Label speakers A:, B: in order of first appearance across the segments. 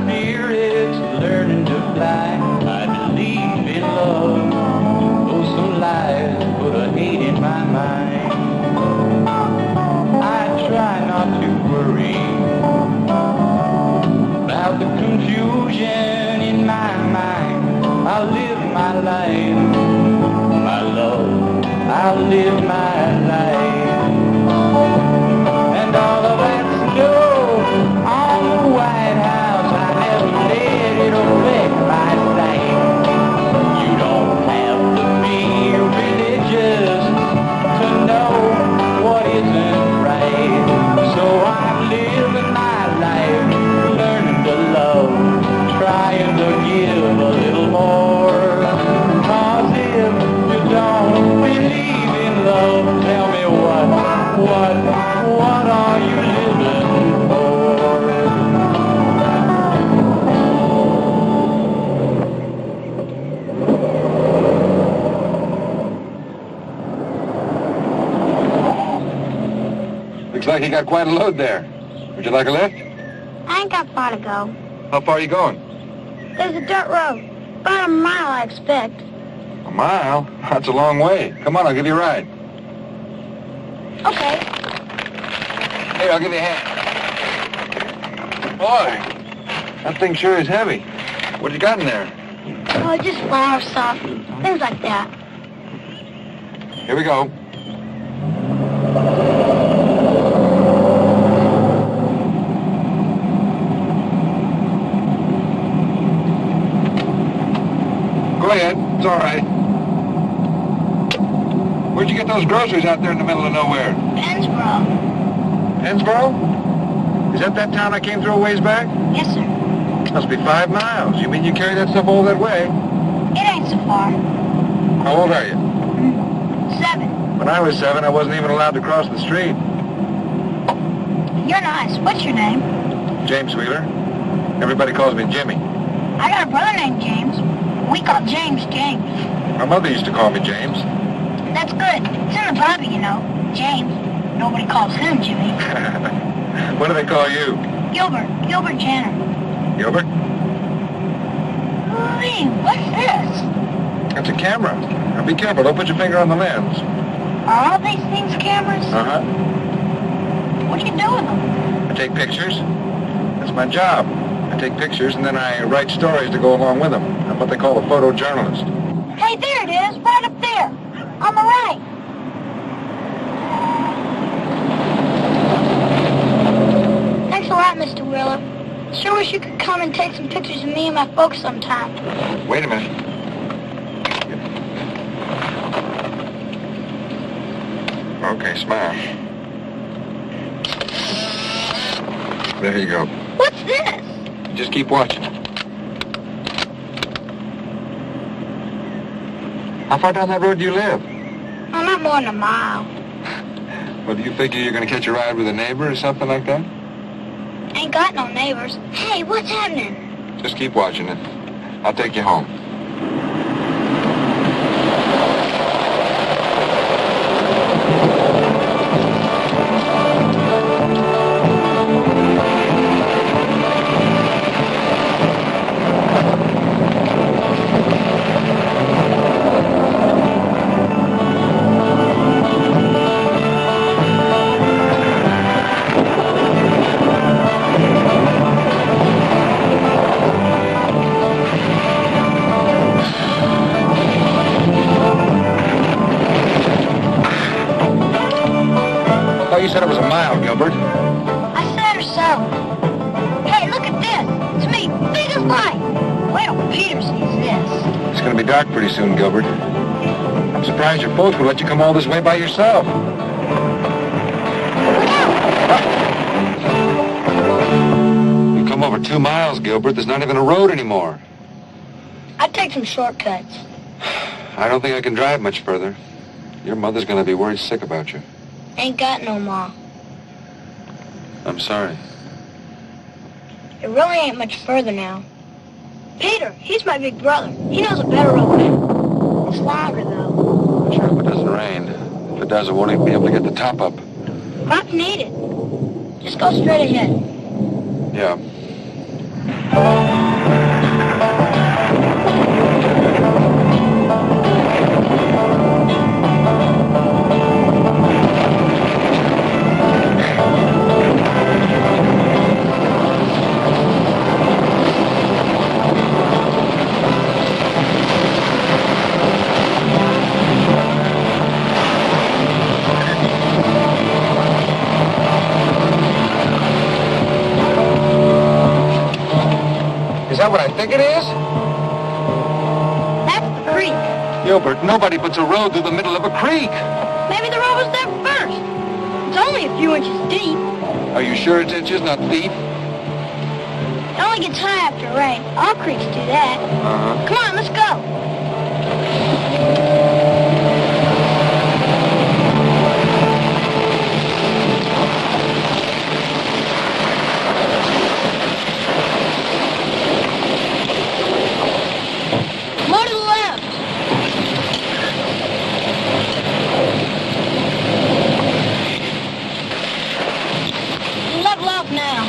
A: spirit's learning to fly. I believe in love, though some lies put a hate in my mind. I try not to worry about the confusion in my mind. I'll live my life, my love, I'll live my life. And all of that snow on the White House, I never let it affect my sight. You don't have to be religious to know what isn't right. So I'm living my life, learning to love, trying to give a little more. 'Cause if you don't believe in love, tell me what are you living for?
B: Looks like you got quite a load there. Would you like a lift?
C: I ain't got far to go.
B: How far are you going?
C: There's a dirt road. About a mile, I expect.
B: A mile? That's a long way. Come on, I'll give you a ride.
C: Okay.
B: Here, I'll give you a hand. Boy, that thing sure is heavy. What you got in there?
C: Oh, just flour, stuff, things like that.
B: Here we go. Go ahead, it's all right. Where'd you get those groceries out there in the middle of nowhere?
C: Pennsboro.
B: Pennsboro? Is that town I came through a ways back?
C: Yes, sir.
B: Must be 5 miles. You mean you carry that stuff all that way?
C: It ain't so far.
B: How old are you?
C: 7.
B: When I was 7, I wasn't even allowed to cross the street.
C: You're nice. What's your name?
B: James Wheeler. Everybody calls me Jimmy.
C: I got a brother named James. We call James James.
B: My mother used to call me James.
C: That's good. It's in the Bible, you know. James. Nobody calls him Jimmy.
B: What do they call you?
C: Gilbert. Gilbert Jenner.
B: Gilbert?
C: Hey, what's this?
B: That's a camera. Now be careful. Don't put your finger on the lens.
C: Are all these things cameras?
B: Uh-huh.
C: What do you do with them?
B: I take pictures. That's my job. I take pictures and then I write stories to go along with them. I'm what they call a photojournalist.
C: Hey, there it is. Right up there. On the right. Thanks a lot, Mr. Wheeler. Sure wish you could come and take some pictures of me and my folks sometime.
B: Wait a minute. Okay, smile. There you go.
C: What's this?
B: Just keep watching. How far down that road do you live?
C: Oh, not more than a mile.
B: Well, do you figure you're going to catch a ride with a neighbor or something like that?
C: Ain't got no neighbors. Hey, what's happening?
B: Just keep watching it. I'll take you home. You said it was a mile, Gilbert.
C: I said or so. Hey, look at this. It's me, big as light. Wait till Peter sees this.
B: It's going to be dark pretty soon, Gilbert. I'm surprised your folks would let you come all this way by yourself.
C: Look out!
B: You've come over 2 miles, Gilbert. There's not even a road anymore.
C: I'd take some shortcuts.
B: I don't think I can drive much further. Your mother's going to be worried sick about you.
C: Ain't got no ma.
B: I'm sorry.
C: It really ain't much further now. Peter, he's my big brother. He knows a better road. It's longer, though.
B: Sure, if it doesn't rain. If it does, I won't even be able to get the top up.
C: Not needed. Just go straight ahead.
B: Yeah. Is that what I think it is?
C: That's the creek.
B: Gilbert, nobody puts a road through the middle of a creek.
C: Maybe the road was there first. It's only a few inches deep.
B: Are you sure it's inches, not feet?
C: It only gets high after rain. All creeks do that. Come on, let's go. More to the left. Level off now.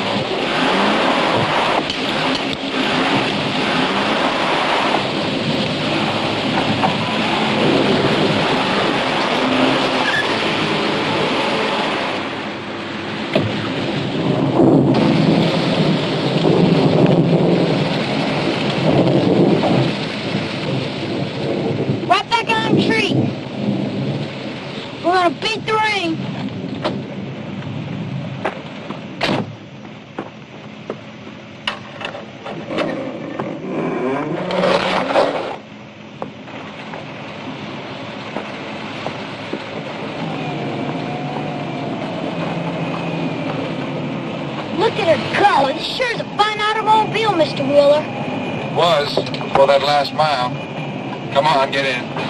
C: Right back on the tree. We're gonna beat the rain. Look at her go. This sure is a fine automobile, Mr. Wheeler.
B: Was, for that last mile. Come on, get in.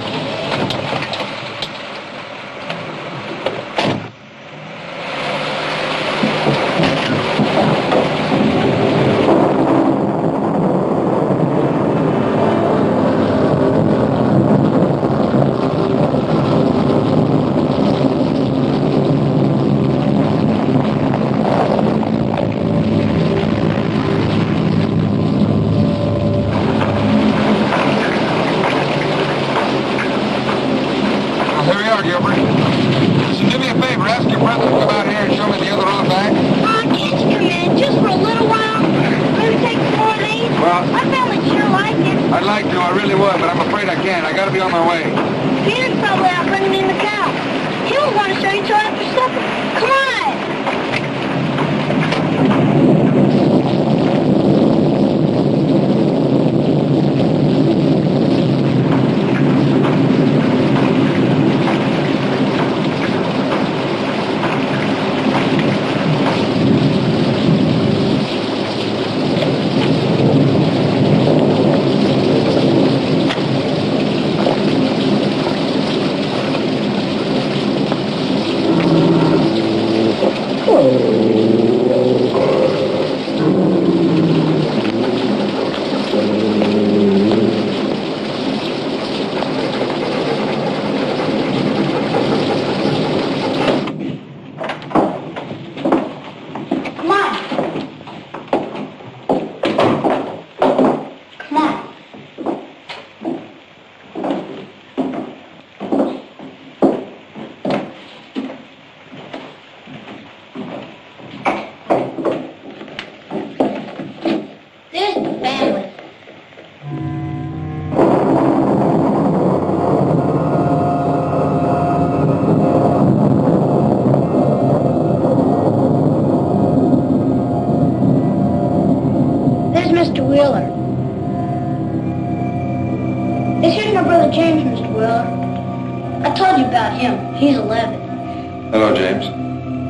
C: He's 11.
B: Hello, James.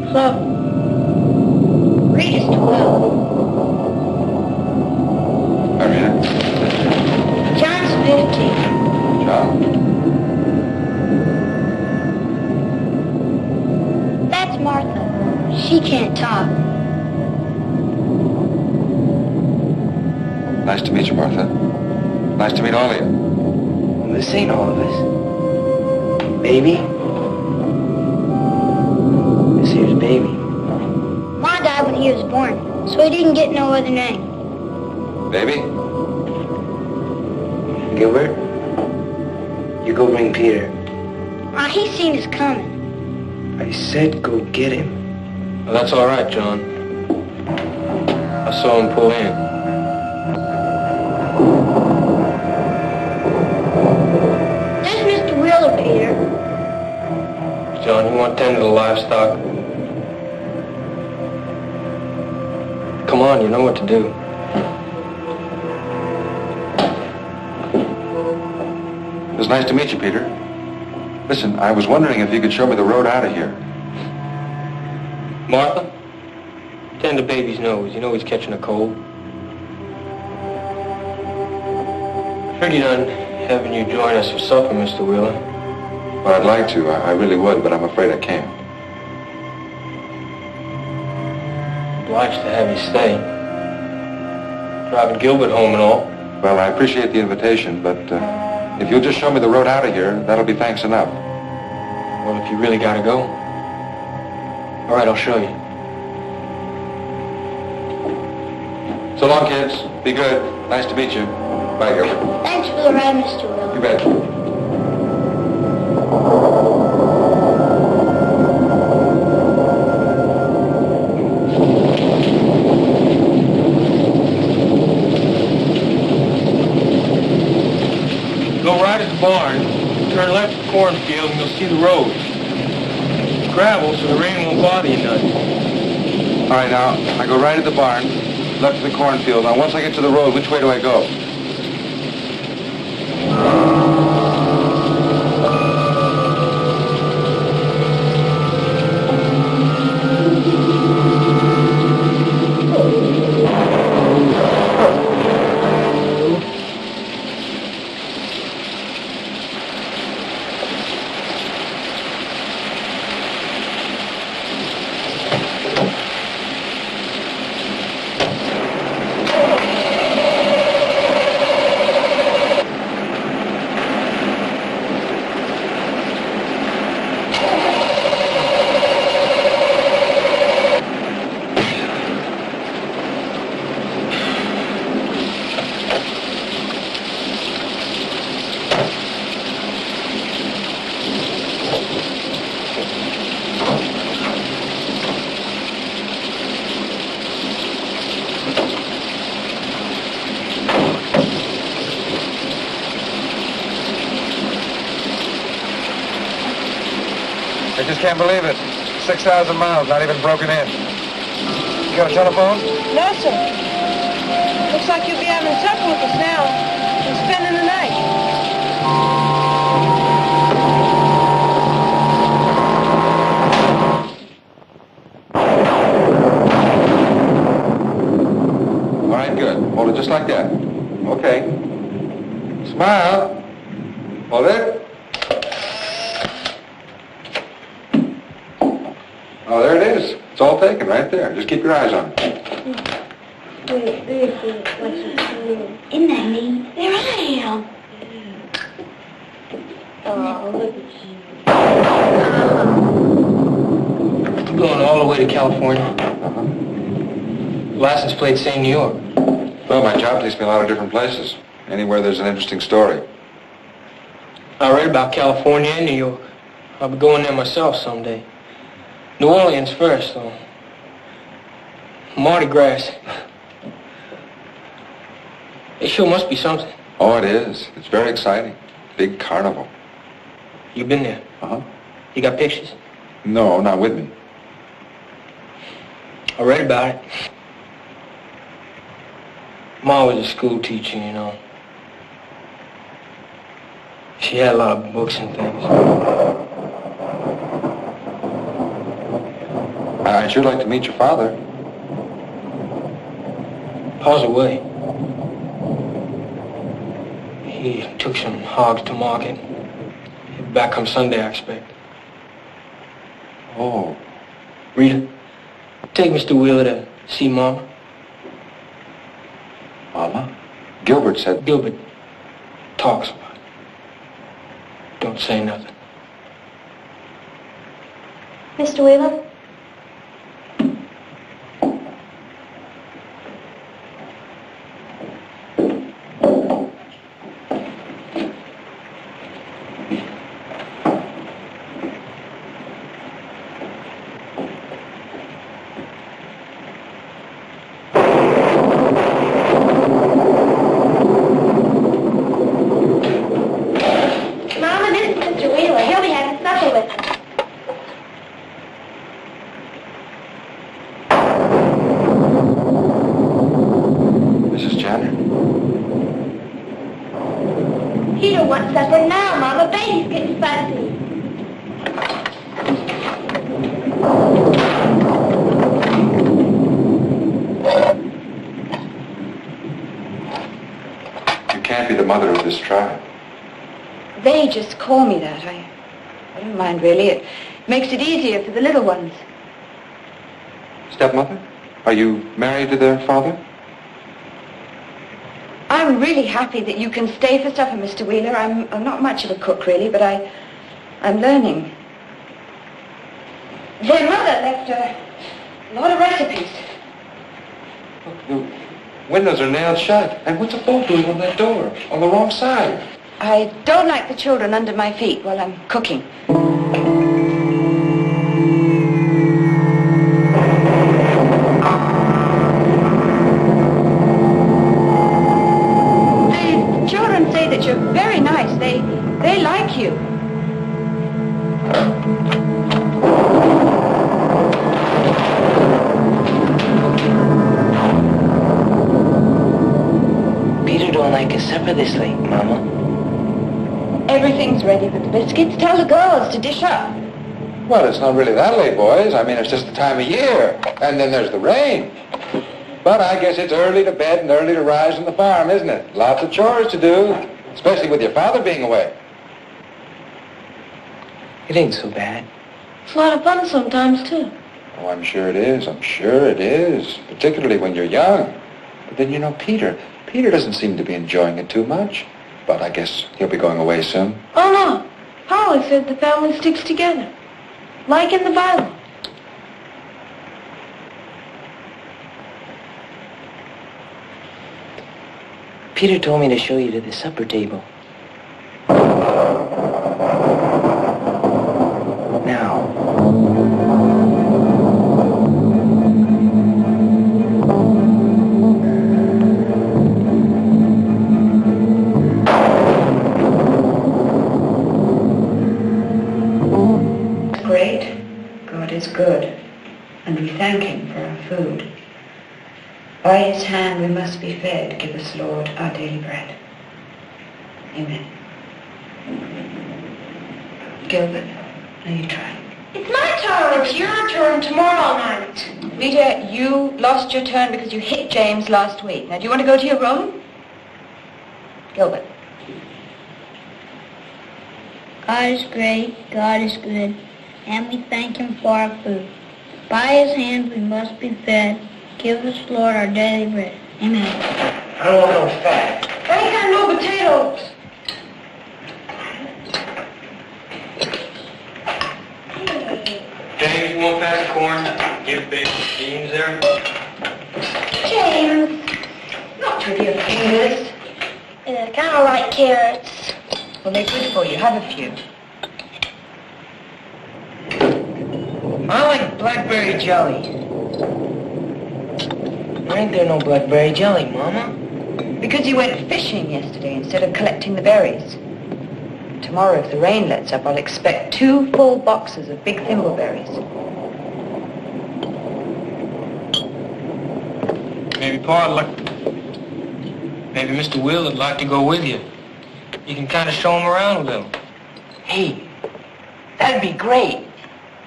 C: Hello. Reed is 12.
B: Irina.
C: John's 15.
B: John.
C: That's Martha. She can't talk.
B: Nice to meet you, Martha. Nice to meet all of you.
D: Well, this ain't all of us. Baby? This here's Baby.
C: Ma died when he was born, so he didn't get no other name.
B: Baby?
D: Gilbert? You go bring Peter.
C: Ma, he's seen us coming.
D: I said go get him.
E: Well, that's all right, John. I saw him pull in.
C: There's Mr. Wheeler, Peter.
E: John, you want to tend to the livestock? Come on, you know what to do.
B: was nice to meet you, Peter. Listen, I was wondering if you could show me the road out of here.
E: Martha, tend the baby's nose. You know he's catching a cold. I figured on having you join us for supper, Mr. Wheeler.
B: Well, I'd like to. I really would, but I'm afraid I can't.
E: Obliged to have you stay. Driving Gilbert home and all.
B: Well, I appreciate the invitation, but if you'll just show me the road out of here, that'll be thanks enough.
E: Well, if you really gotta go. All right, I'll show you.
B: So long, kids. Be good. Nice to meet you. Bye, Gilbert.
C: Thanks for the ride, Mr. Will.
B: You bet.
E: Go right at the barn, turn left at the cornfield, and you'll see the road. It's gravel, so the rain won't bother you none.
B: All right, now, I go right at the barn, left of the cornfield. Now, once I get to the road, which way do I go? I just can't believe it. 6,000 miles, not even broken in. You got a telephone?
F: No, sir. Looks like you'll be having supper with us now and spending the night.
B: All right, good. Hold it just like that. Okay. Smile. Hold it. Oh, there it is. It's all taken right there. Just keep your eyes on it.
C: Isn't that me? There I am. Oh, look at you.
E: I'm going all the way to California. License plate saying New York.
B: Well, my job takes me a lot of different places. Anywhere there's an interesting story.
E: I read about California and New York. I'll be going there myself someday. New Orleans first, though. Mardi Gras. It sure must be something.
B: Oh, it is. It's very exciting. Big carnival.
E: You been there?
B: Uh-huh.
E: You got pictures?
B: No, not with me.
E: I read about it. Ma was a school teacher, you know. She had a lot of books and things.
B: I'd sure like to meet your father.
E: Pa's away. He took some hogs to market. He'll be back come Sunday, I expect.
B: Oh.
E: Rita, take Mr. Wheeler to see Mama.
B: Mama? Gilbert said...
E: Gilbert talks a lot. Don't say nothing.
C: Mr. Wheeler? Peter wants supper now,
B: can't be the mother of this tribe.
G: They just call me that. I don't mind, really. It makes it easier for the little ones.
B: Stepmother? Are you married to their father?
G: I'm really happy that you can stay for supper, Mr. Wheeler. I'm not much of a cook, really, but I'm learning. Their mother left a lot of recipes.
B: Look, the windows are nailed shut. And what's a bolt doing on that door? On the wrong side.
G: I don't like the children under my feet while I'm cooking. The children say that you're very nice. They like you.
D: Peter don't like his supper this late, Mama.
G: Everything's ready but the biscuits. Tell the girls to dish up.
B: Well, it's not really that late, boys. I mean, it's just the time of year. And then there's the rain. But I guess it's early to bed and early to rise on the farm, isn't it? Lots of chores to do, especially with your father being away.
D: It ain't so bad.
C: It's a lot of fun sometimes, too.
B: Oh, I'm sure it is. I'm sure it is. Particularly when you're young. But then, you know, Peter doesn't seem to be enjoying it too much. But I guess he'll be going away soon.
C: Oh, no. Polly said the family sticks together. Like in the Bible.
D: Peter told me to show you to the supper table. Now.
G: Great. God is good, and we thank him for our food. By his hand we must be fed. Give us, Lord, our daily bread. Amen. Gilbert, now you try.
C: It's my turn. It's your turn tomorrow night.
G: Rita, you lost your turn because you hit James last week. Now, do you want to go to your room? Gilbert.
C: God is great, God is good, and we thank him for our food. By his hand we must be fed. Give us, Lord, our daily bread. Amen.
D: I don't want no fat.
C: I ain't got no potatoes.
E: James, you want pass of corn? Give big beans there.
C: James.
G: Not with your fingers.
C: Yeah, I kind of like carrots.
G: Well, they're good for you. Have a few.
D: I like blackberry jelly. There ain't there no blackberry jelly, Mama?
G: Because you went fishing yesterday instead of collecting the berries. Tomorrow, if the rain lets up, I'll expect 2 full boxes of big thimbleberries.
E: Maybe maybe Mr. Will would like to go with you. You can kind of show him around a little.
D: Hey, that'd be great.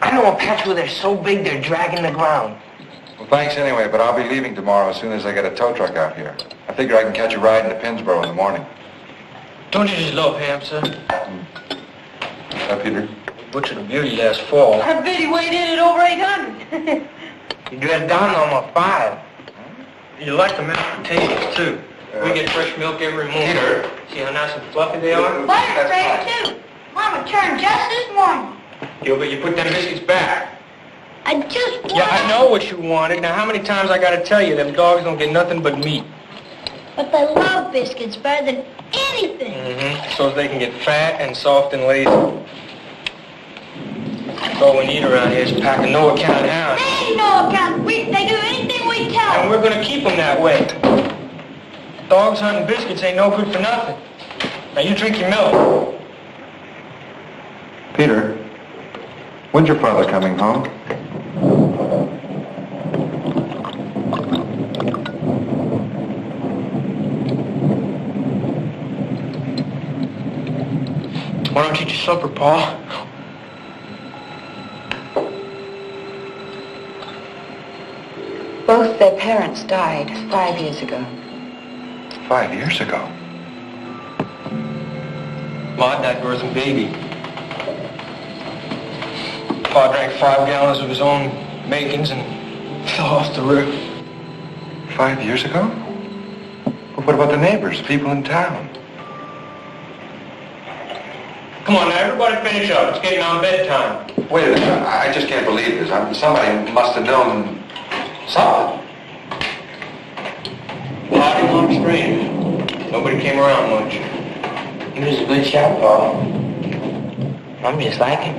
D: I know a patch where they're so big they're dragging the ground.
B: Well, thanks anyway, but I'll be leaving tomorrow as soon as I get a tow truck out here. I figure I can catch a ride into Pennsboro in the morning.
E: Don't you just love ham, sir?
B: Peter?
E: Butchered a beauty last fall.
C: I bet he weighed in at over 800.
D: You dressed down on my 5.
E: You like the mashed potatoes, too. We get fresh milk every morning.
B: Peter.
E: See how nice and fluffy they are?
C: Butter's great, too. Mama turned just this morning.
E: But you put them biscuits back.
C: I just want...
E: Yeah, I know what you wanted. Now, how many times I gotta tell you, them dogs don't get nothing but meat?
C: But they love biscuits better than anything.
E: Mm-hmm. So they can get fat and soft and lazy. That's all we need around here is a pack of no-account hounds.
C: They ain't no account. They do anything we tell
E: And
C: them.
E: we're gonna keep them that way. Dogs hunting biscuits ain't no good for nothing. Now, you drink your milk.
B: Peter, when's your father coming home?
E: Why don't you eat your supper, Pa?
G: Both their parents died 5 years ago.
B: 5 years ago?
E: Ma died birthing baby. Pa drank 5 gallons of his own makings and fell off the roof.
B: 5 years ago? Well, what about the neighbors, people in town?
E: Come on now, everybody finish up. It's getting on bedtime.
B: Wait a minute, I just can't believe this. Somebody must have known something.
E: Party long strange. Nobody came around much.
D: He was a good shot, Paul. I'm just like him.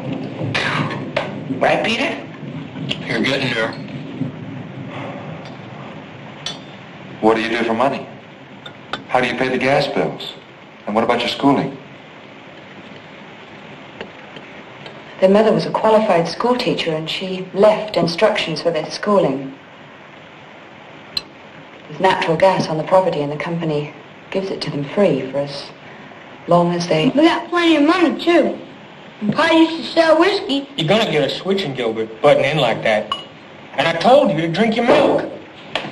D: Right, Peter?
E: You're getting there.
B: What do you do for money? How do you pay the gas bills? And what about your schooling?
G: Their mother was a qualified school teacher and she left instructions for their schooling. There's natural gas on the property and the company gives it to them free for as long as they...
C: We got plenty of money, too. And Pa used to sell whiskey.
E: You're gonna get a switching, Gilbert, butting in like that. And I told you to drink your milk.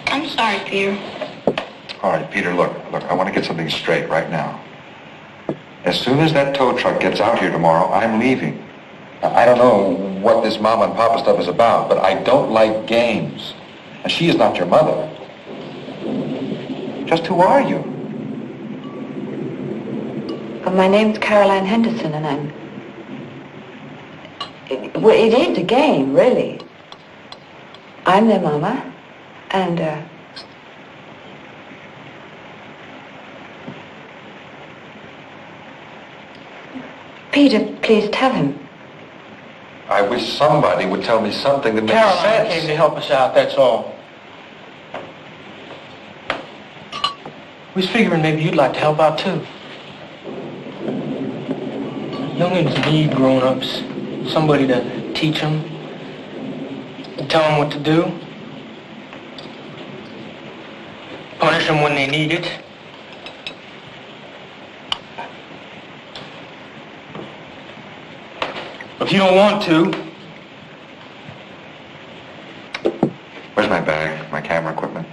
C: I'm sorry, Peter.
B: All right, Peter, look, I want to get something straight right now. As soon as that tow truck gets out here tomorrow, I'm leaving. I don't know what this mama and papa stuff is about, but I don't like games. And she is not your mother. Just who are you?
G: Well, my name's Caroline Henderson and I'm... Well, it is a game, really. I'm their mama and, Peter, please tell him.
B: I wish somebody would tell me something that makes
E: Caroline
B: sense.
E: came to help us out, that's all. We was figuring maybe you'd like to help out, too. Youngins need grown-ups. Somebody to teach them, and tell them what to do. Punish them when they need it. If you don't want to...
B: Where's my bag, my camera equipment?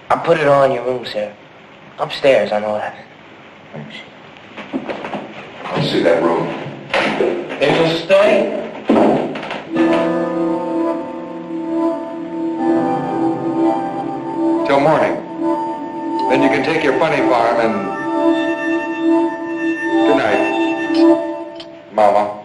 D: I put it all in your room, sir. Upstairs, I know that.
B: Thanks. Let's see that room.
E: They will stay.
B: Till morning. Then you can take your funny farm and... Good night, Mama.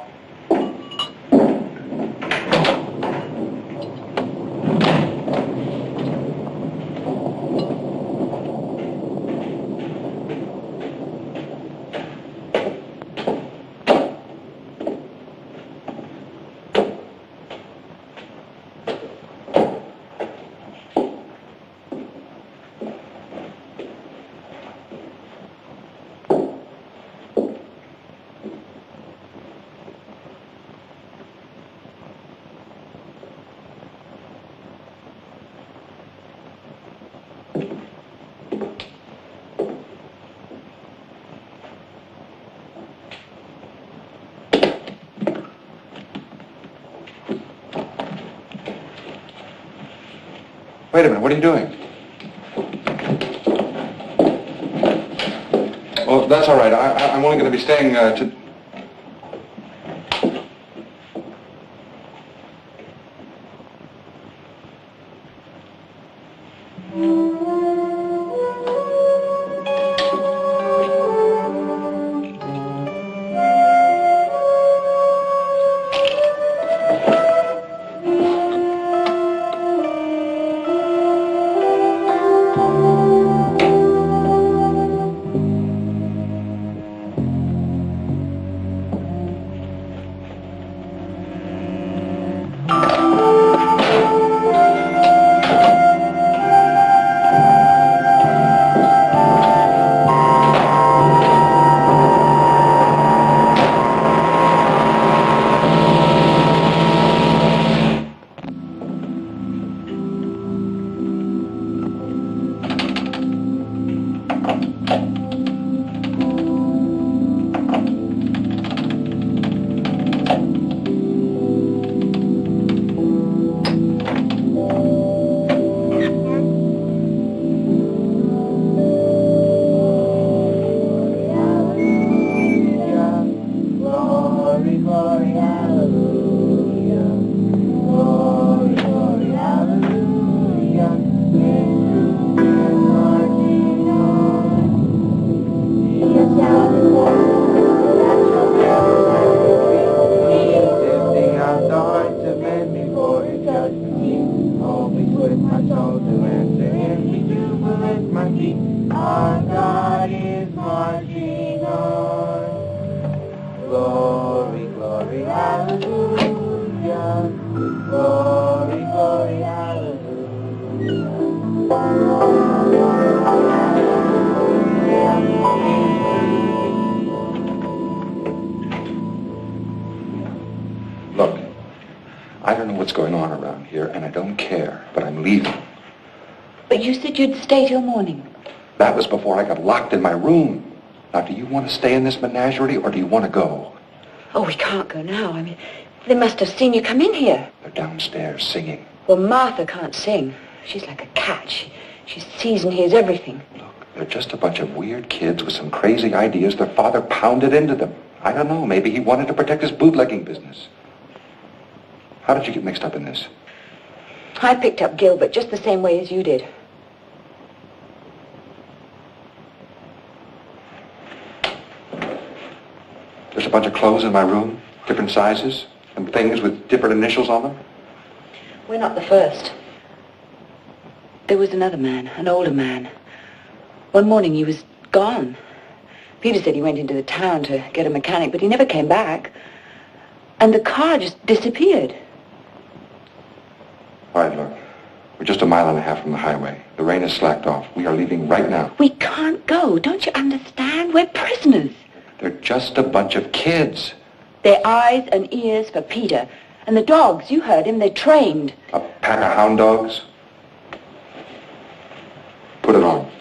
B: Wait a minute, what are you doing? Well, that's all right. I'm only going to be staying to... don't know what's going on around here, and I don't care, but I'm leaving.
G: But you said you'd stay till morning.
B: That was before I got locked in my room. Now, do you want to stay in this menagerie, or do you want to go?
G: Oh, we can't go now. I mean, they must have seen you come in here.
B: They're downstairs singing.
G: Well, Martha can't sing. She's like a cat. She sees and hears everything.
B: Look, they're just a bunch of weird kids with some crazy ideas their father pounded into them. I don't know, maybe he wanted to protect his bootlegging business. How did you get mixed up in this?
G: I picked up Gilbert just the same way as you did.
B: There's a bunch of clothes in my room, different sizes, and things with different initials on them.
G: We're not the first. There was another man, an older man. One morning he was gone. Peter said he went into the town to get a mechanic, but he never came back. And the car just disappeared.
B: All right, look. We're just a mile and a half from the highway. The rain has slacked off. We are leaving right now.
G: We can't go. Don't you understand? We're prisoners.
B: They're just a bunch of kids.
G: They're eyes and ears for Peter. And the dogs, you heard him, they're trained.
B: A pack of hound dogs? Put it on.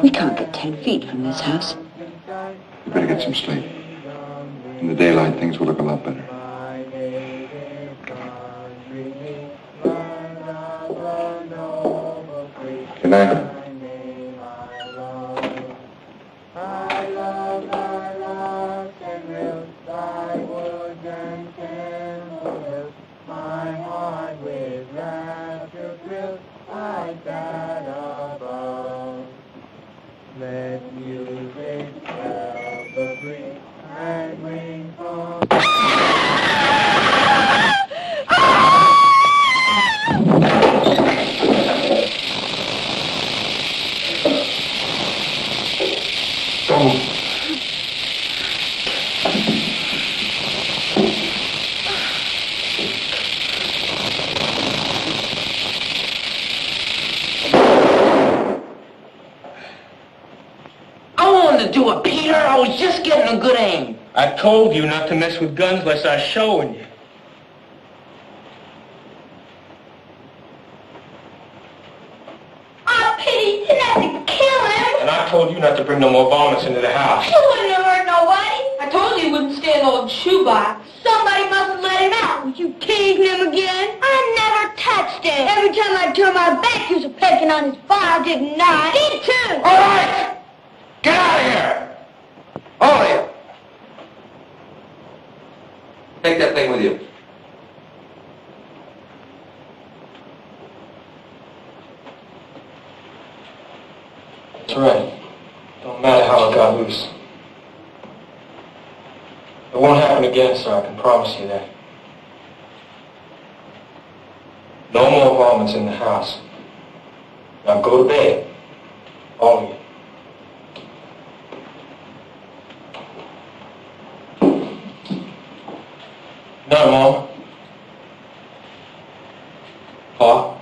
G: We can't get 10 feet from this house.
B: You better get some sleep. In the daylight, things will look a lot better. Good night.
E: I told you not to mess with guns unless I was showing you.
C: Oh, Pete, you have to kill him.
E: And I told you not to bring no more varmints into the house.
C: You wouldn't have hurt nobody.
F: I told you he wouldn't stay in old shoebox.
C: Somebody must have let him out. Was you teasing him again? I never touched stand. Every time I turn my back, you're pecking on his fire, didn't I? Did too.
B: All right! Get out of here! All of you! Take that thing with you.
E: That's right. Don't matter how it got loose. It won't happen again, sir, I can promise you that. No more varmints in the house. Now go to bed. All of you. No, Mom. Pa.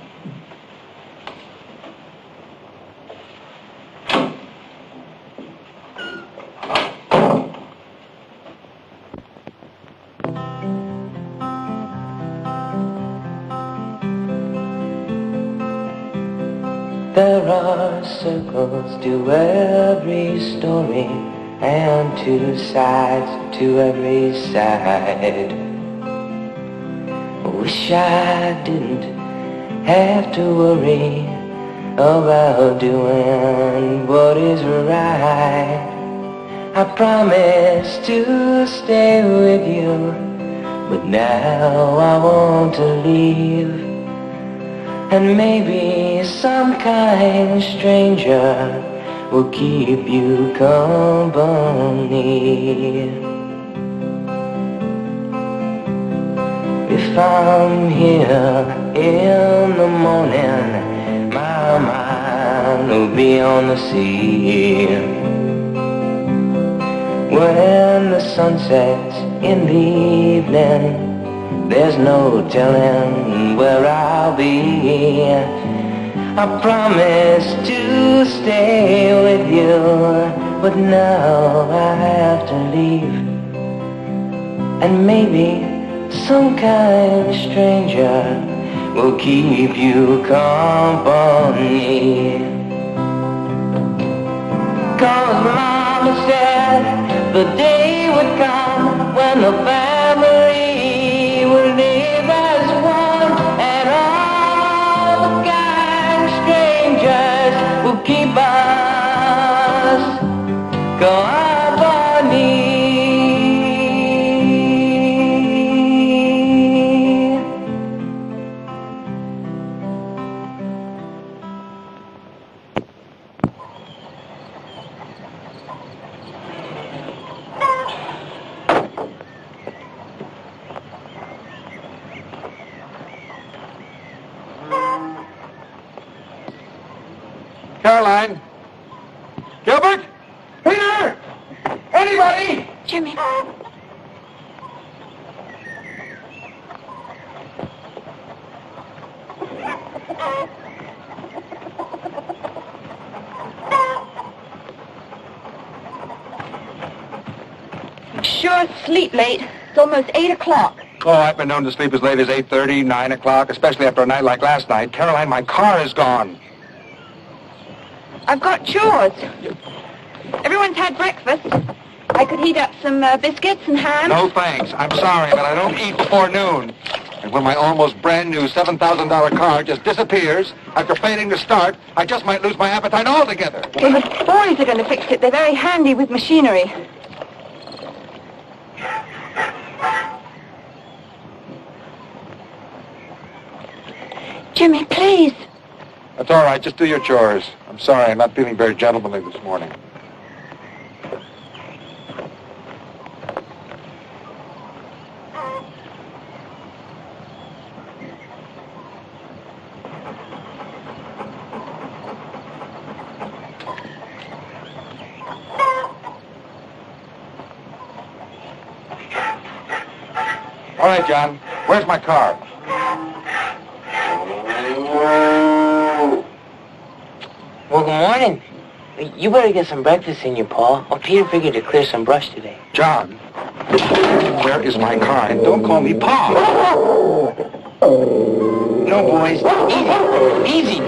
D: There are circles to every story and two sides to every side. Wish I didn't have to worry about doing what is right. I promised to stay with you, but now I want to leave. And maybe some kind stranger will keep you company. If I'm here in the morning, my mind will be on the sea. When the sun sets in the evening, there's no telling where I'll be. I promised to stay with you, but now I have to leave. And maybe some kind stranger will keep you company. 'Cause Mama said the day would come when the family will live as one, and all the kind strangers will keep us company.
B: Caroline? Gilbert? Peter? Anybody?
G: Jimmy.
F: You sure sleep late. It's almost 8 o'clock.
B: Oh, I've been known to sleep as late as 8:30, 9 o'clock, especially after a night like last night. Caroline, my car is gone.
F: I've got chores. Everyone's had breakfast. I could heat up some biscuits and ham.
B: No thanks. I'm sorry, but I don't eat before noon. And when my almost brand new $7,000 car just disappears after failing to start, I just might lose my appetite altogether.
F: Well, the boys are going to fix it. They're very handy with machinery. Jimmy, please.
B: That's all right. Just do your chores. I'm sorry. I'm not feeling very gentlemanly this morning. All right, John. Where's my car?
D: Well, good morning. You better get some breakfast in you, Paul. Oh, Peter figured to clear some brush today.
B: John, where is my car? And don't call me Pa.
D: No, boys. Easy. Easy.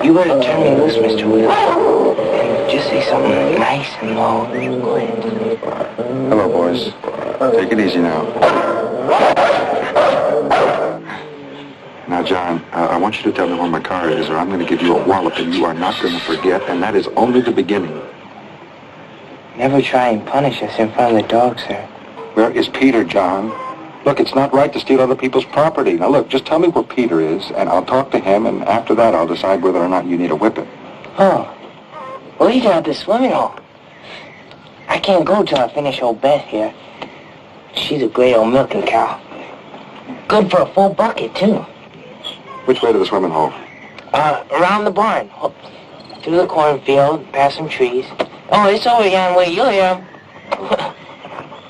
D: You better turn me loose, Mr. Will. And just say something nice and low and quiet.
B: Hello, boys. Take it easy now. Now, John, I want you to tell me where my car is, or I'm going to give you a walloping you are not going to forget, and that is only the beginning.
D: Never try and punish us in front of the dog, sir.
B: Where is Peter, John? Look, it's not right to steal other people's property. Now, look, just tell me where Peter is, and I'll talk to him, and after that, I'll decide whether or not you need a whipping.
D: Oh. Well, he's down at the swimming hole. I can't go till I finish old Beth here. She's a great old milking cow. Good for a full bucket, too.
B: Which way to the swimming hole?
D: Around the barn. Through the cornfield, past some trees. Oh, it's over yon way. You'll hear 'em.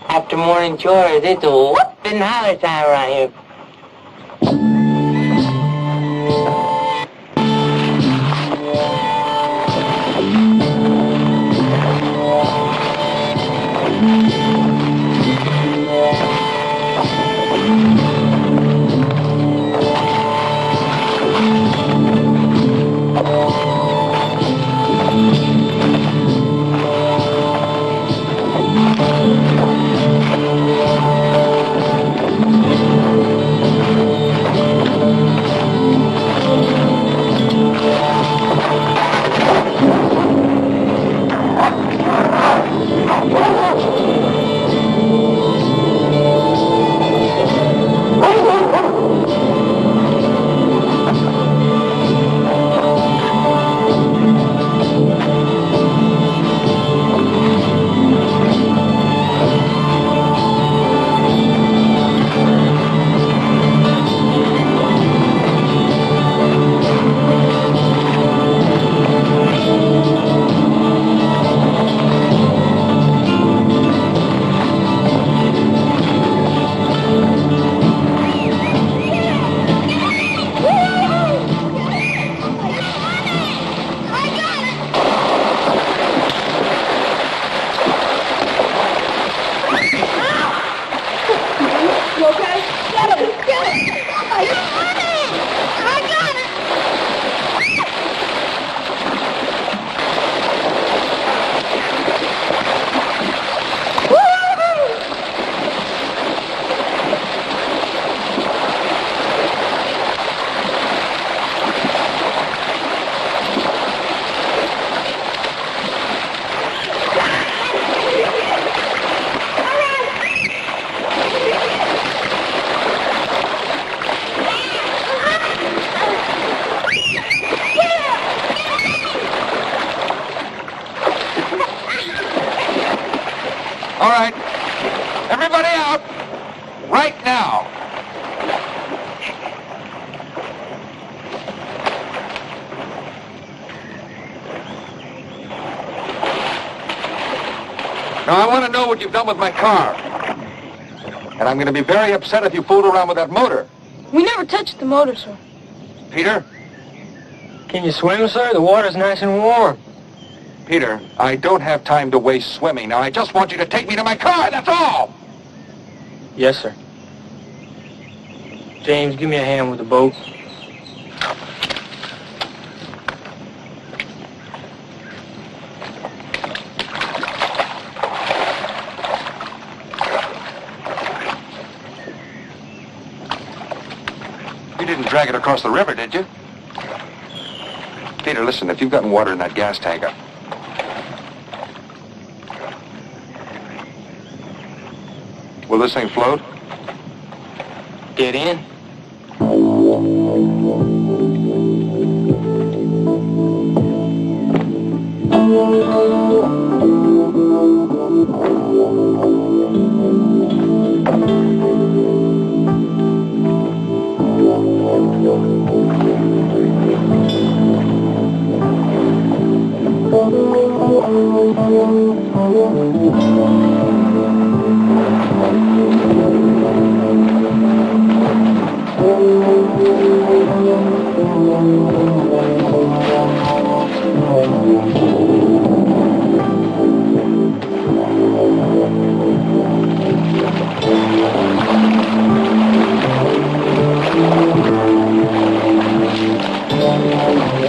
D: After morning chores, it's a whoop and holler time around here.
B: All right. Everybody out. Right now. Now, I want to know what you've done with my car. And I'm going to be very upset if you fooled around with that motor.
F: We never touched the motor, sir.
B: Peter?
E: Can you swim, sir? The water's nice and warm.
B: Peter, I don't have time to waste swimming. Now, I just want you to take me to my car, that's all!
E: Yes, sir. James, give me a hand with the boat.
B: You didn't drag it across the river, did you? Peter, listen, if you've gotten water in that gas tank, will this thing float?
E: Get in.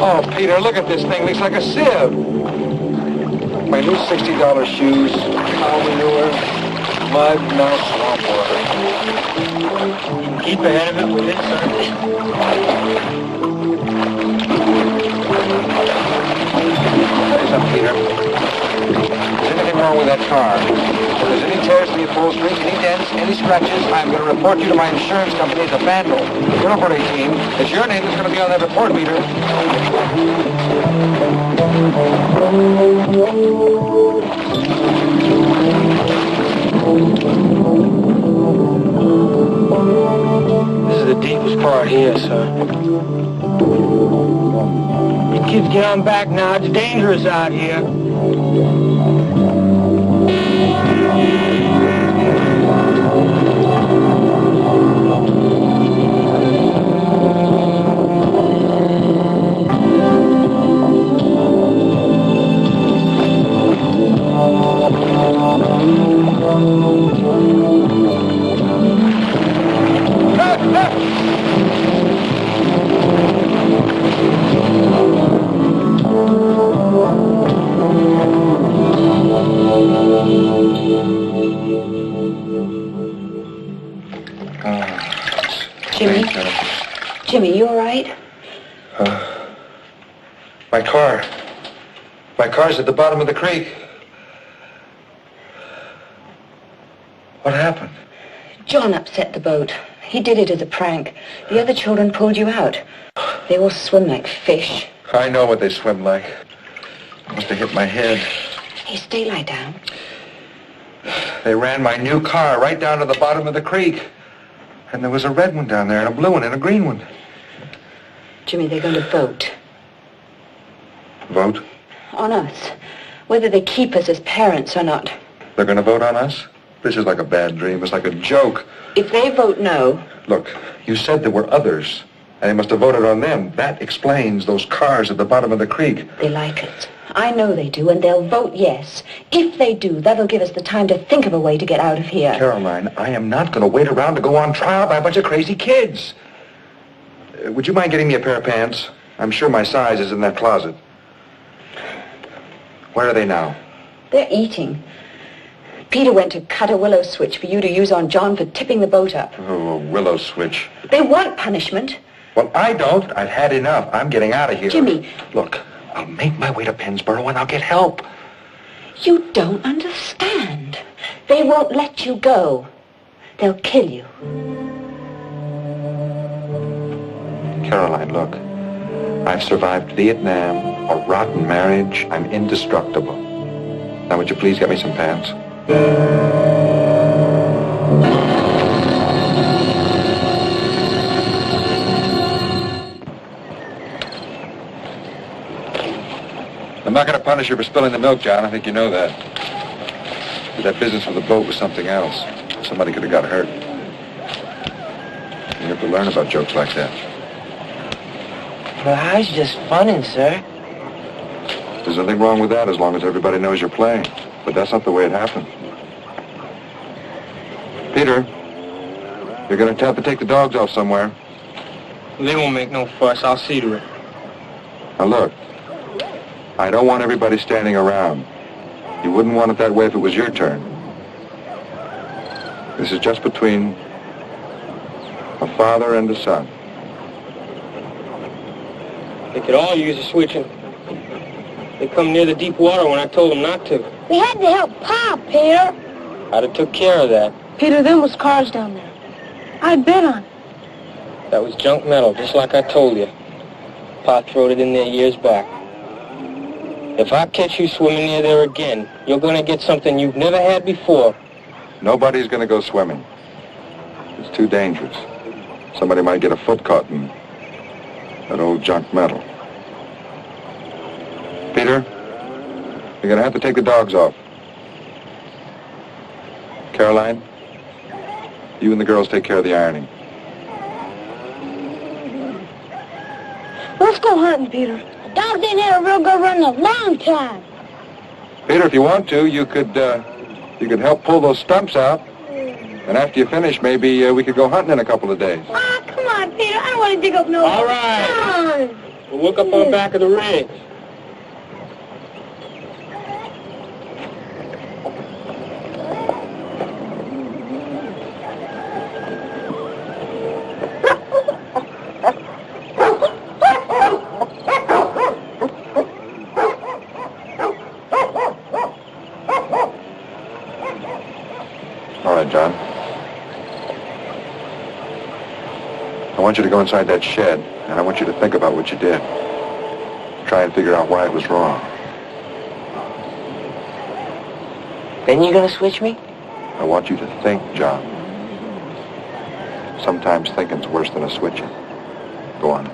B: Oh, Peter, look at this thing. Looks like a sieve. My new $60 shoes, cow manure, mud, now swamp water.
E: You can keep ahead of it with this, sir.
B: Say something, Peter. Is anything wrong with that car? If there's any tears in the upholstery, any dents, any scratches, I'm going to report you to my insurance company as a vandal. Your operating team. It's your name that's going to be on that report, Peter.
E: This is the deepest part here, sir. You kids get on back now. It's dangerous out here.
G: Jimmy, you all right?
B: My car. My car's at the bottom of the creek. What happened?
G: John upset the boat. He did it as a prank. The other children pulled you out. They all swim like fish.
B: I know what they swim like. I must have hit my head.
G: Hey, stay lie down.
B: They ran my new car right down to the bottom of the creek. And there was a red one down there, and a blue one, and a green one.
G: Jimmy, they're going to vote.
B: Vote?
G: On us. Whether they keep us as parents or not.
B: They're going to vote on us? This is like a bad dream. It's like a joke.
G: If they vote no...
B: Look, you said there were others, and they must have voted on them. That explains those cars at the bottom of the creek.
G: They like us. I know they do, and they'll vote yes. If they do, that'll give us the time to think of a way to get out of here.
B: Caroline, I am not going to wait around to go on trial by a bunch of crazy kids. Would you mind getting me a pair of pants? I'm sure my size is in that closet. Where are they now?
G: They're eating. Peter went to cut a willow switch for you to use on John for tipping the boat up.
B: Oh, a willow switch.
G: They want punishment.
B: Well, I don't. I've had enough. I'm getting out of here.
G: Jimmy.
B: Look, I'll make my way to Pennsboro and I'll get help.
G: You don't understand. They won't let you go. They'll kill you.
B: Caroline, look. I've survived Vietnam, a rotten marriage. I'm indestructible. Now, would you please get me some pants? I'm not going to punish you for spilling the milk, John. I think you know that. But that business with the boat was something else. Somebody could have got hurt. You have to learn about jokes like that.
D: Well, I was just funning, sir.
B: There's nothing wrong with that as long as everybody knows you're playing. But that's not the way it happened. Peter, you're going to have to take the dogs off somewhere.
E: They won't make no fuss. I'll see to it.
B: Now look, I don't want everybody standing around. You wouldn't want it that way if it was your turn. This is just between a father and a son.
E: They could all use a switching. They come near the deep water when I told them not to.
C: We had to help Pa, Peter.
E: I'd have took care of that.
C: Peter, them was cars down there. I'd bet on it.
E: That was junk metal, just like I told you. Pa throwed it in there years back. If I catch you swimming near there again, you're going to get something you've never had before.
B: Nobody's going to go swimming. It's too dangerous. Somebody might get a foot caught in that old junk metal. Peter, you're going to have to take the dogs off. Caroline, you and the girls take care of the ironing.
C: Let's go hunting, Peter. The dogs ain't had a real good run in a long time.
B: Peter, if you want to, you could help pull those stumps out. And after you finish, maybe we could go hunting in a couple of days.
C: Ah, come on, Peter. I don't want to dig up no...
E: All right.
C: Come on.
E: We'll look up on the back of the rig.
B: All right, John. I want you to go inside that shed, and I want you to think about what you did. Try and figure out why it was wrong.
D: Then you're gonna switch me?
B: I want you to think, John. Sometimes thinking's worse than a switching. Go on.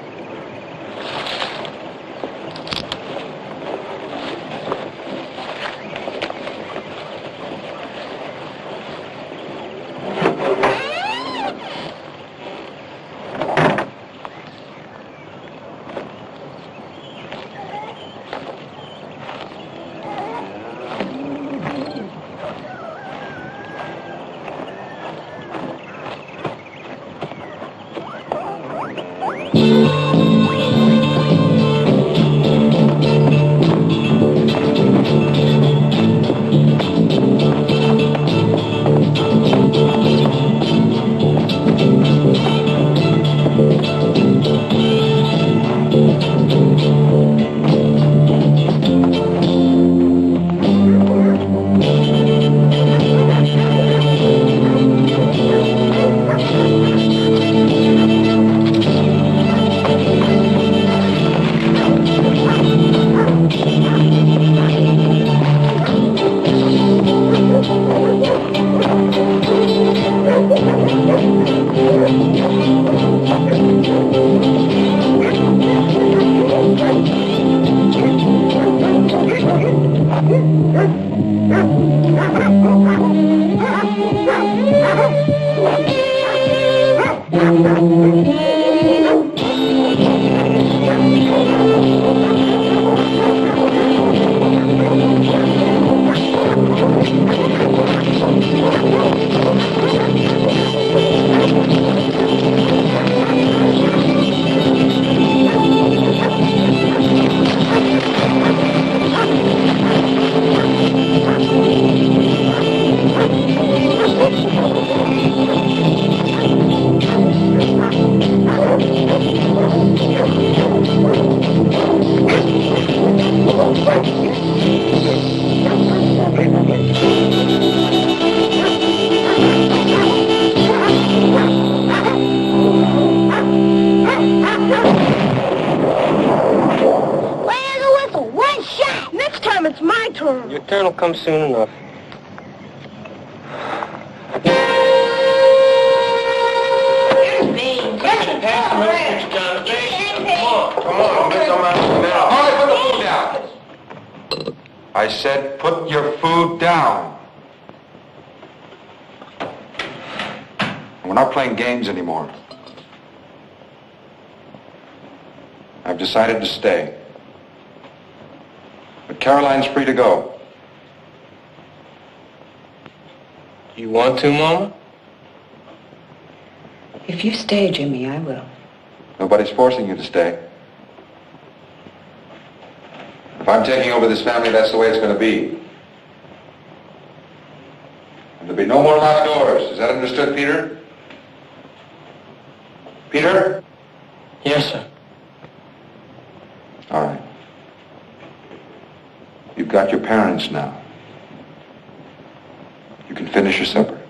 E: Your turn will come soon enough.
B: I said, put your food down. We're not playing games anymore. I've decided to stay. But Caroline's free to go.
E: You want to, Mama?
G: If you stay, Jimmy, I will.
B: Nobody's forcing you to stay. If I'm taking over this family, that's the way it's going to be. And there'll be no more locked doors. Is that understood, Peter? Peter?
E: Yes, sir.
B: All right. You've got your parents now. You can finish your supper.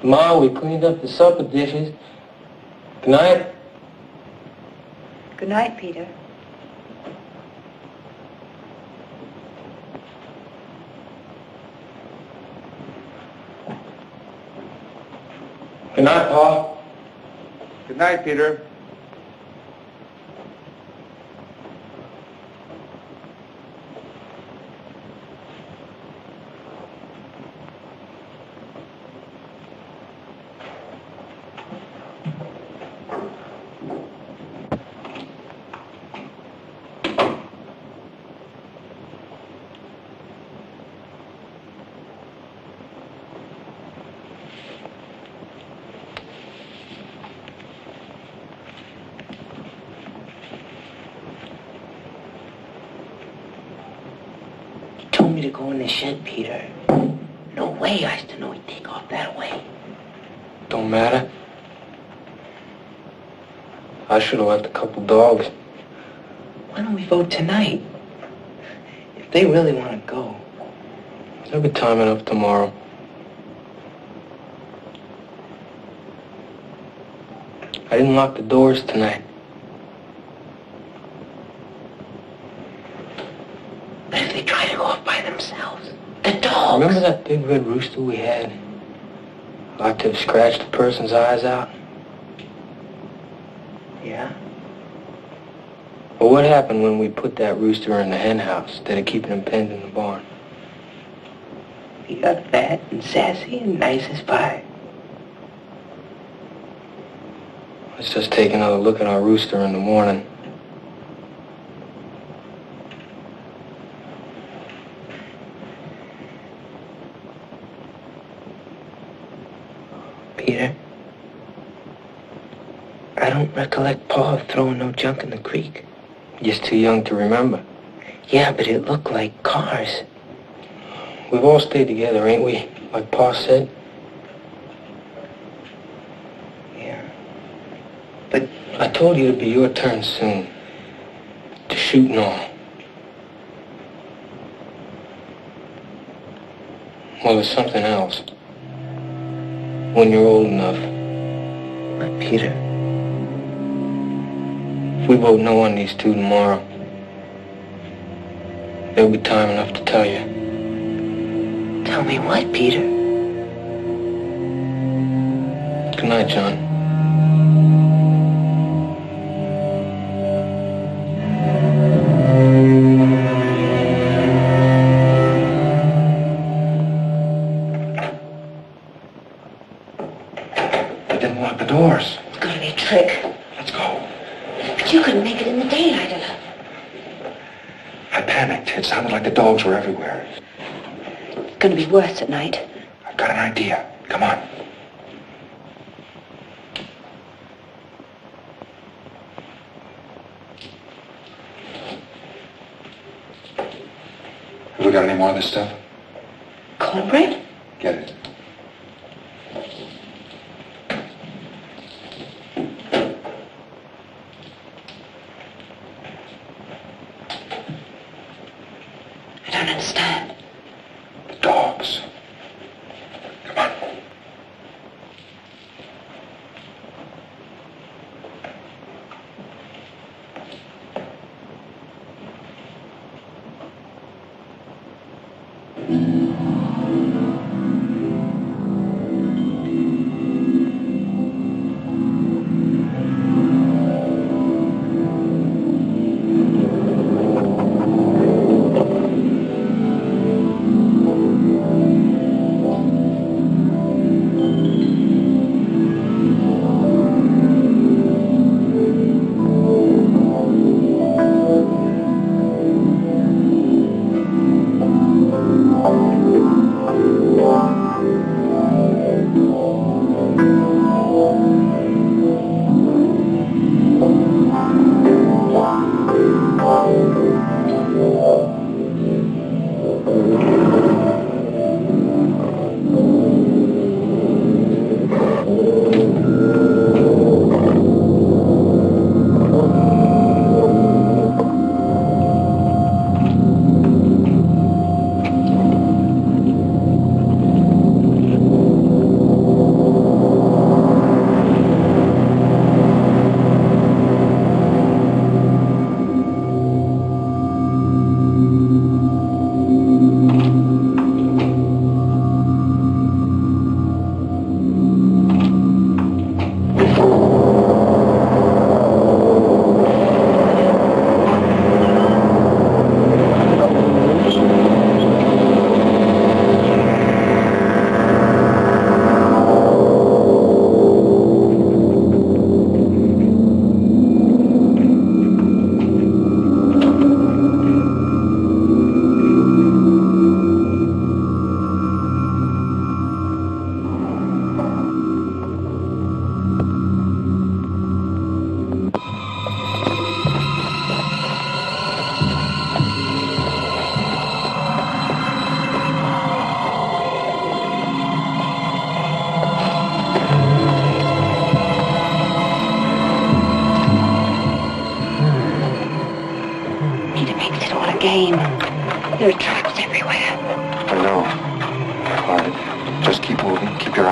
E: Ma, we cleaned up the supper dishes. Good night.
G: Good night, Peter.
E: Good night, Pa.
B: Good night, Peter.
D: me to go in the shed, Peter. No way I used to know he'd take off that way.
E: Don't matter. I should have left a couple dogs.
D: Why don't we vote tonight? If they really want to go.
E: There'll be time enough tomorrow. I didn't lock the doors tonight.
D: But if they try to go off by themselves, the dogs.
E: Remember that big red rooster we had? Like to have scratched a person's eyes out?
D: Yeah?
E: Well, what happened when we put that rooster in the hen house instead of keeping him penned in the barn?
D: He got fat and sassy and nice as pie.
E: Let's just take another look at our rooster in the morning.
D: Peter, I don't recollect Pa throwing no junk in the creek.
E: Just too young to remember.
D: Yeah, but it looked like cars.
E: We've all stayed together, ain't we? Like Pa said.
D: Yeah. But
E: I told you it'd be your turn soon. To shoot and all. Well, there's something else. When you're old enough.
D: But Peter,
E: If we vote no on these two tomorrow, there'll be time enough to tell you.
D: tell me what, Peter?
E: Good night, John.
B: They didn't lock the doors.
G: It's got to be a trick.
B: Let's go.
G: But you couldn't make it in the daylight enough.
B: I panicked. It sounded like the dogs were everywhere.
G: It's going to be worse at night.
B: I've got an idea. Come on. Have we got any more of this stuff?
G: Cornbread?
B: Get it.
G: I don't understand.
B: The dogs. Come on.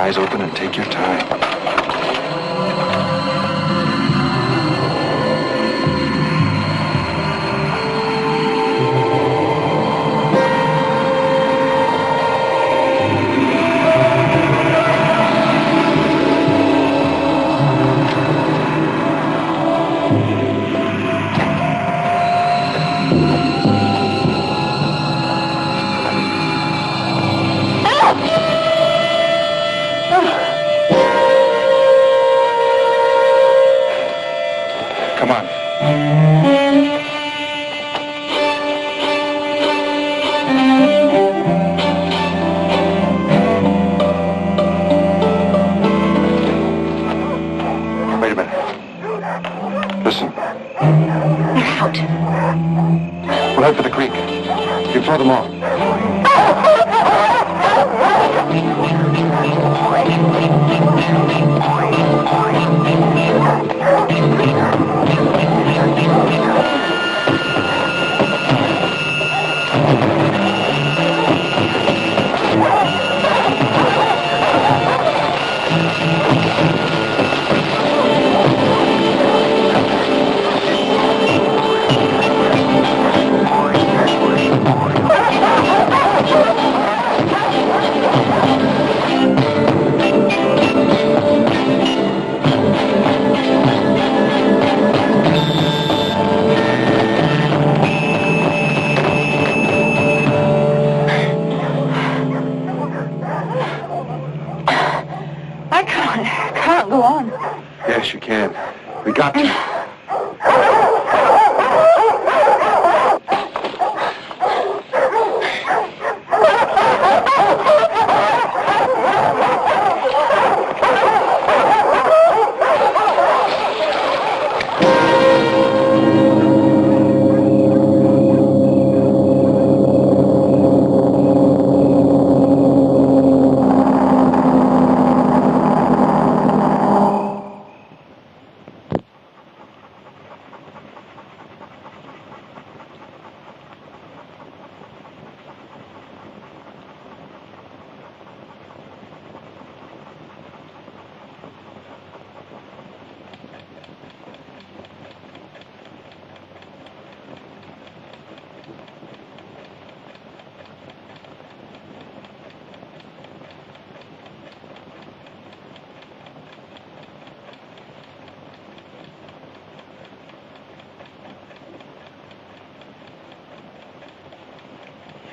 B: eyes open and take your time. Come on. Wait a minute. Listen.
F: They're out.
B: We'll head for the creek. You throw them off.
F: I can't go on.
B: Yes, you can. We got to.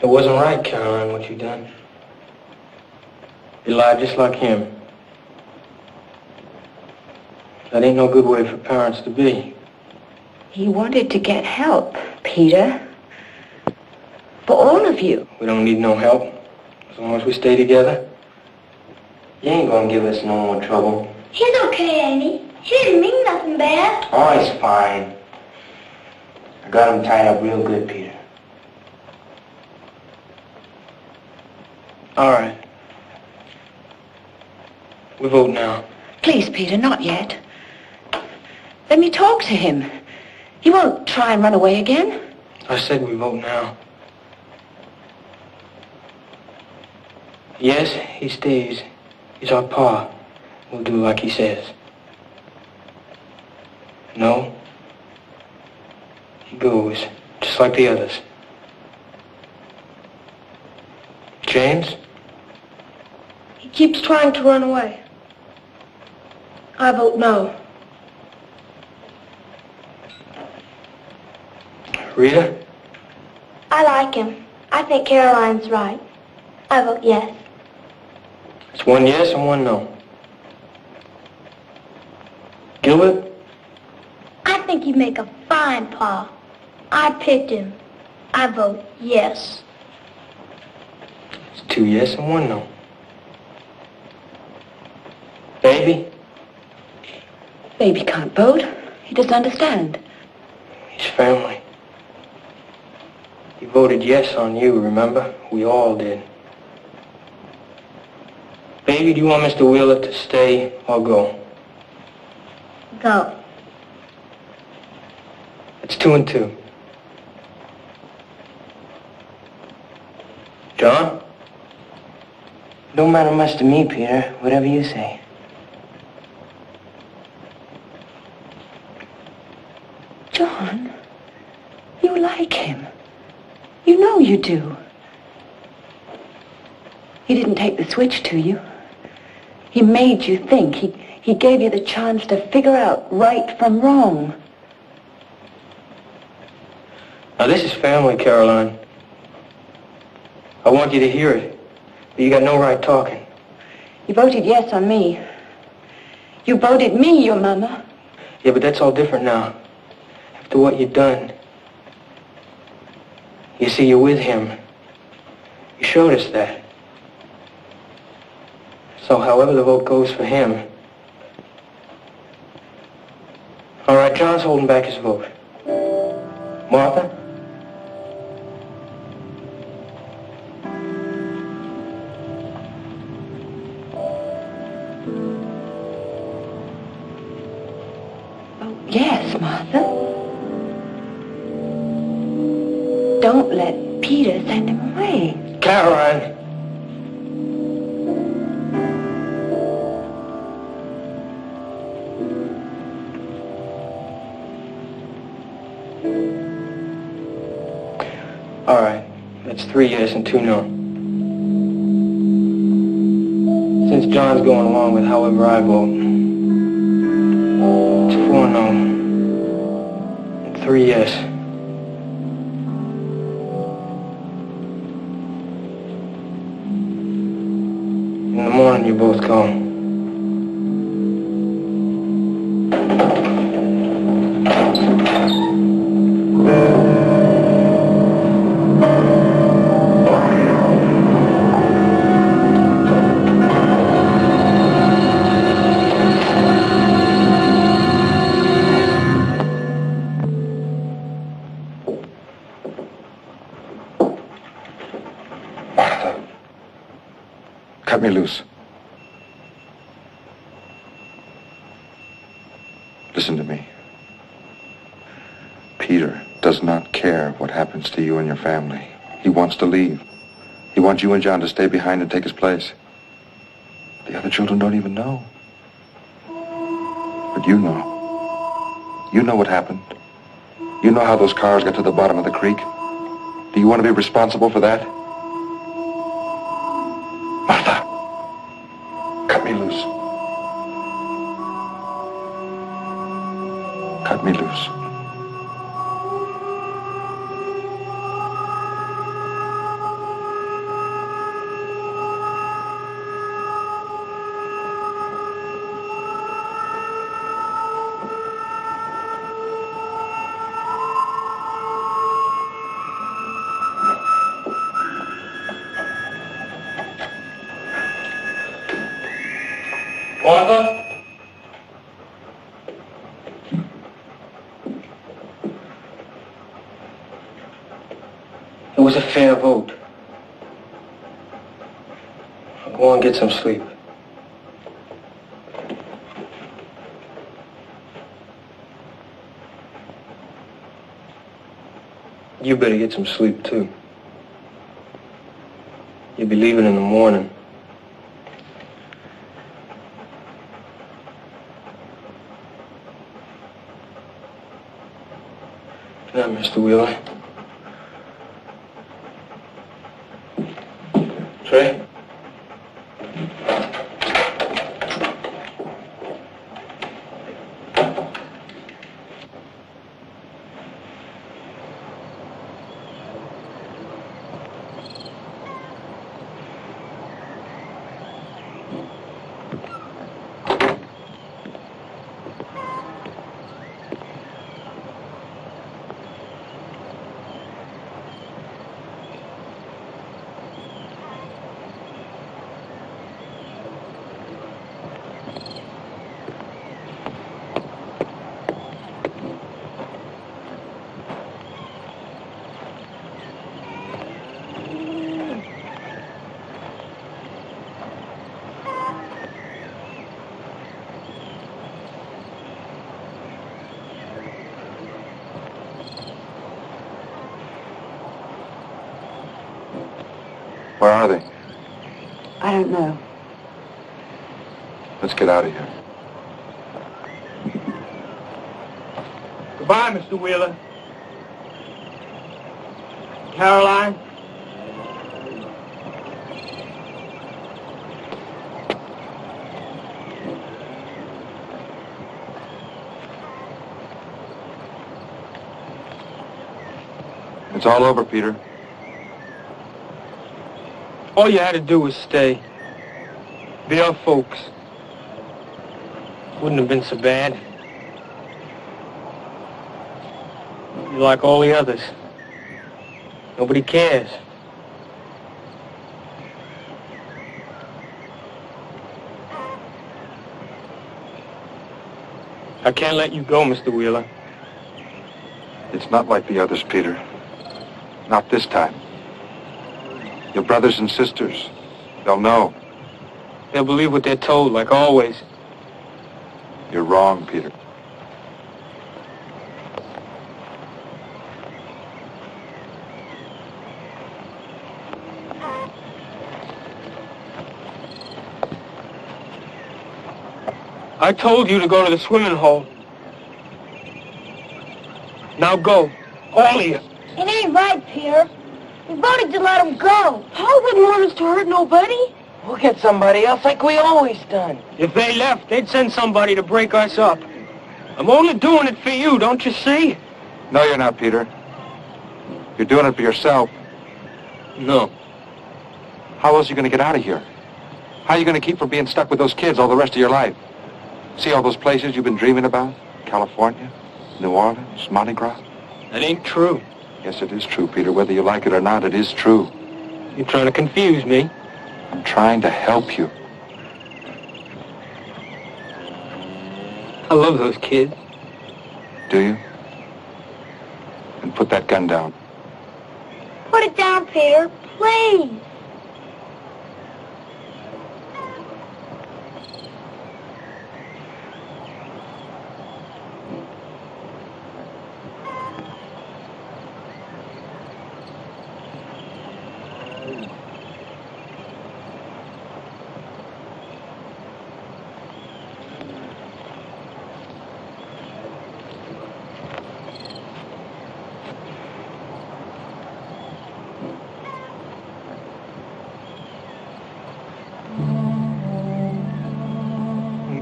E: It wasn't right, Caroline, what you done. You lied just like him. That ain't no good way for parents to be.
G: He wanted to get help, Peter. For all of you.
E: We don't need no help. As long as we stay together. You ain't gonna give us no more trouble.
C: He's okay, ain't he? He didn't mean nothing bad.
D: Oh, he's fine. I got him tied up real good, Peter.
E: All right. We vote now.
G: Please, Peter, not yet. Let me talk to him. He won't try and run away again.
E: I said we vote now. Yes, he stays. He's our pa. We'll do like he says. No. He goes, just like the others. James?
H: He keeps trying to run away. I vote no.
E: Rita?
H: I like him. I think Caroline's right. I vote yes.
E: It's one yes and one no. Gilbert?
H: I think he'd make a fine pa. I picked him. I vote yes.
E: It's two yes and one no. Baby?
G: Baby can't vote. He doesn't understand.
E: He's family. He voted yes on you, remember? We all did. Baby, do you want Mr. Wheeler to stay or go?
H: Go.
E: It's 2 and 2. John?
D: Don't matter much to me, Peter. Whatever you say.
G: John, you like him. You know you do. He didn't take the switch to you. He made you think. He gave you the chance to figure out right from wrong.
E: Now, this is family, Caroline. I want you to hear it. But you got no right talking.
G: You voted yes on me. You voted me your mama.
E: Yeah, but that's all different now. After what you've done. You see, you're with him. You showed us that. So however the vote goes for him. All right, John's holding back his vote. Martha?
G: Oh, yes, Martha. Don't let Peter send him away.
E: Caroline! All right, that's 3 yes and 2 no. Since John's going along with however I vote, it's 4 no and 3 yes. In the morning, you both go.
B: Cut me loose. Listen to me. Peter does not care what happens to you and your family. He wants to leave. He wants you and John to stay behind and take his place. The other children don't even know. But you know. You know what happened. You know how those cars got to the bottom of the creek. Do you want to be responsible for that? Martha, cut me loose. Cut me loose.
E: Martha? It was a fair vote. Go on, get some sleep. You better get some sleep, too. You'll be leaving in the morning. Good night, Mr. Wheeler. Trey?
B: Where are they?
G: I don't know.
B: Let's get out of here.
E: Goodbye, Mr. Wheeler. Caroline.
B: It's all over, Peter.
E: All you had to do was stay. Be our folks. Wouldn't have been so bad. You're like all the others. Nobody cares. I can't let you go, Mr. Wheeler.
B: It's not like the others, Peter. Not this time. Your brothers and sisters, they'll know.
E: They'll believe what they're told, like always.
B: You're wrong, Peter.
E: I told you to go to the swimming hole. Now go. All of you.
H: It ain't right, Peter. We voted to let him go.
D: Paul wouldn't want us to hurt nobody. We'll get somebody else like we always done.
E: If they left, they'd send somebody to break us up. I'm only doing it for you, don't you see?
B: No, you're not, Peter. You're doing it for yourself.
E: No.
B: How else are you going to get out of here? How are you going to keep from being stuck with those kids all the rest of your life? See all those places you've been dreaming about? California, New Orleans, Mardi Gras?
E: That ain't true.
B: Yes, it is true, Peter. Whether you like it or not, it is true.
E: You're trying to confuse me.
B: I'm trying to help you.
E: I love those kids.
B: Do you? And put that gun down.
H: Put it down, Peter, please.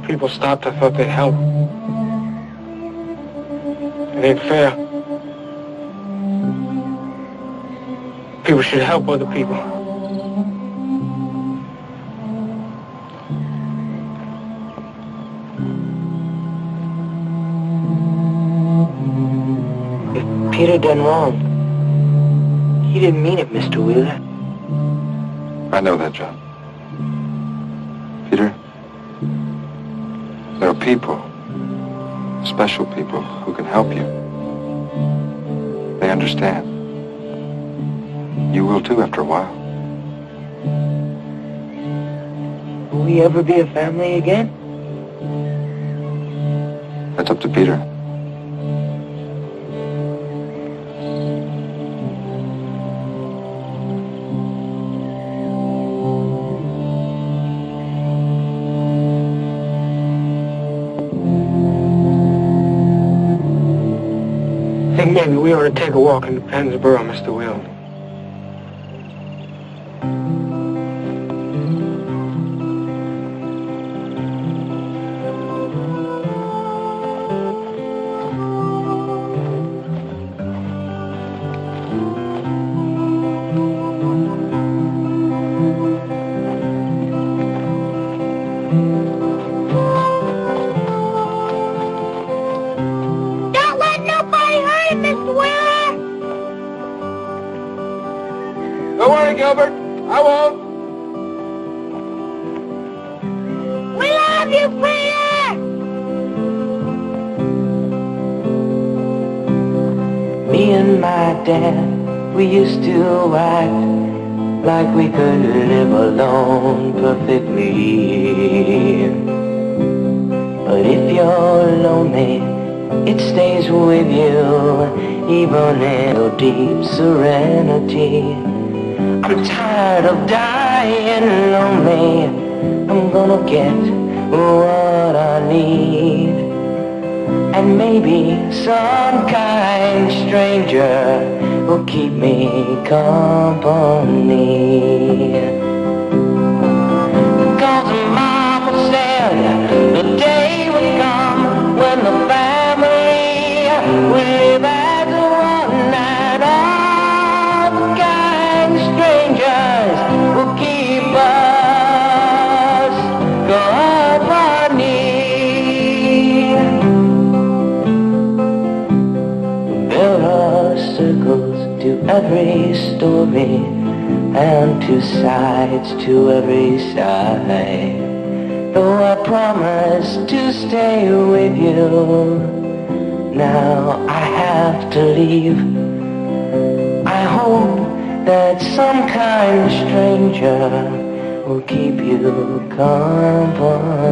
E: People stopped, I thought they'd help. It ain't fair. People should help other people.
D: If Peter done wrong, he didn't mean it, Mr. Wheeler.
B: I know that, John. Peter? There are people, special people, who can help you. They understand. You will too after a while.
D: Will we ever be a family again?
B: That's up to Peter.
E: I think maybe we ought to take a walk into Pennsboro, Mr. Wheeler.
B: Don't worry, Gilbert. I won't.
H: We love you, Peter!
D: Me and my dad, we used to act like we could live alone perfectly. But if you're lonely, it stays with you, even in a deep serenity. I'm tired of dying lonely. I'm gonna get what I need. And maybe some kind stranger will keep me company. 'Cause Mama said the day would come when the family will live as one, and all the kind strangers will keep us company. There are circles to every story, and two sides to every side. Though I promised to stay with you, now I have to leave. I hope that some kind stranger will keep you company.